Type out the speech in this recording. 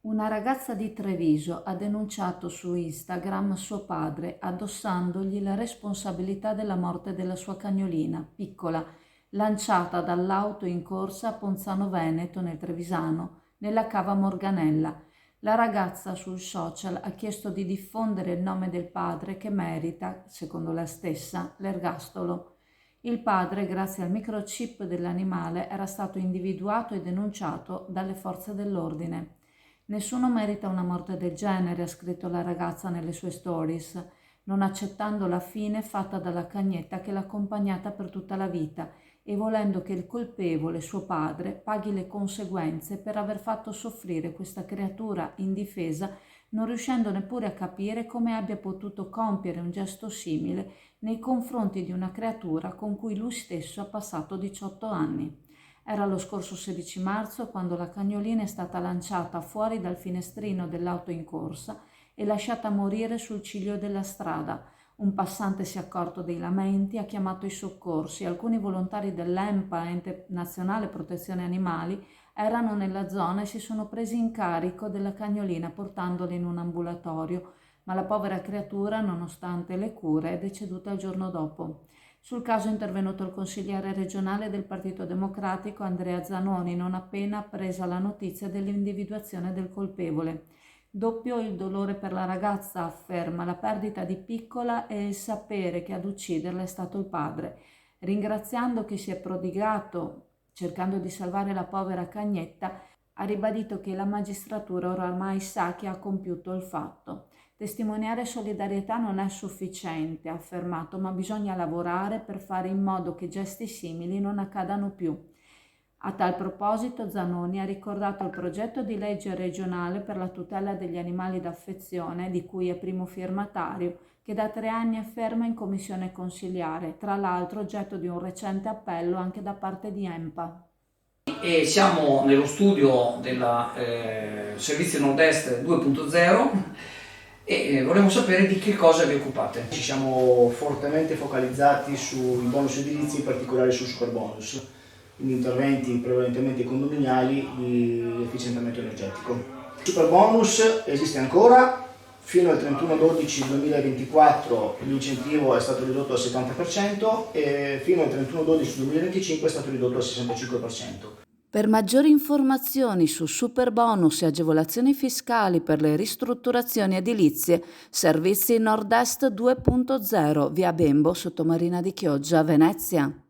Una ragazza di Treviso ha denunciato su Instagram suo padre addossandogli la responsabilità della morte della sua cagnolina, piccola, lanciata dall'auto in corsa a Ponzano Veneto, nel Trevisano, nella cava Morganella. La ragazza sul social ha chiesto di diffondere il nome del padre che merita, secondo la stessa, l'ergastolo. Il padre, grazie al microchip dell'animale, era stato individuato e denunciato dalle forze dell'ordine. Nessuno merita una morte del genere, ha scritto la ragazza nelle sue stories, non accettando la fine fatta dalla cagnetta che l'ha accompagnata per tutta la vita e volendo che il colpevole, suo padre, paghi le conseguenze per aver fatto soffrire questa creatura indifesa, non riuscendo neppure a capire come abbia potuto compiere un gesto simile nei confronti di una creatura con cui lui stesso ha passato 18 anni. Era lo scorso 16 marzo quando la cagnolina è stata lanciata fuori dal finestrino dell'auto in corsa e lasciata morire sul ciglio della strada. Un passante si è accorto dei lamenti, ha chiamato i soccorsi. Alcuni volontari dell'ENPA, Ente Nazionale Protezione Animali, erano nella zona e si sono presi in carico della cagnolina portandola in un ambulatorio, ma la povera creatura, nonostante le cure, è deceduta il giorno dopo. Sul caso è intervenuto il consigliere regionale del Partito Democratico Andrea Zanoni non appena appresa la notizia dell'individuazione del colpevole. Doppio il dolore per la ragazza, afferma, la perdita di piccola e il sapere che ad ucciderla è stato il padre. Ringraziando chi si è prodigato cercando di salvare la povera cagnetta, ha ribadito che la magistratura oramai sa chi ha compiuto il fatto. Testimoniare solidarietà non è sufficiente, ha affermato, ma bisogna lavorare per fare in modo che gesti simili non accadano più. A tal proposito Zanoni ha ricordato il progetto di legge regionale per la tutela degli animali d'affezione, di cui è primo firmatario, che da 3 anni è ferma in commissione consiliare, tra l'altro oggetto di un recente appello anche da parte di ENPA. E siamo nello studio del Servizio Nord-Est 2.0 e vorremmo sapere di che cosa vi occupate. Ci siamo fortemente focalizzati sui bonus edilizi, in particolare sul superbonus, quindi interventi prevalentemente condominiali di efficientamento energetico. Il superbonus esiste ancora, fino al 31/12/2024 l'incentivo è stato ridotto al 70% e fino al 31/12/2025 è stato ridotto al 65%. Per maggiori informazioni su superbonus e agevolazioni fiscali per le ristrutturazioni edilizie, Servizi Nord-Est 2.0, via Bembo, Sottomarina di Chioggia, Venezia.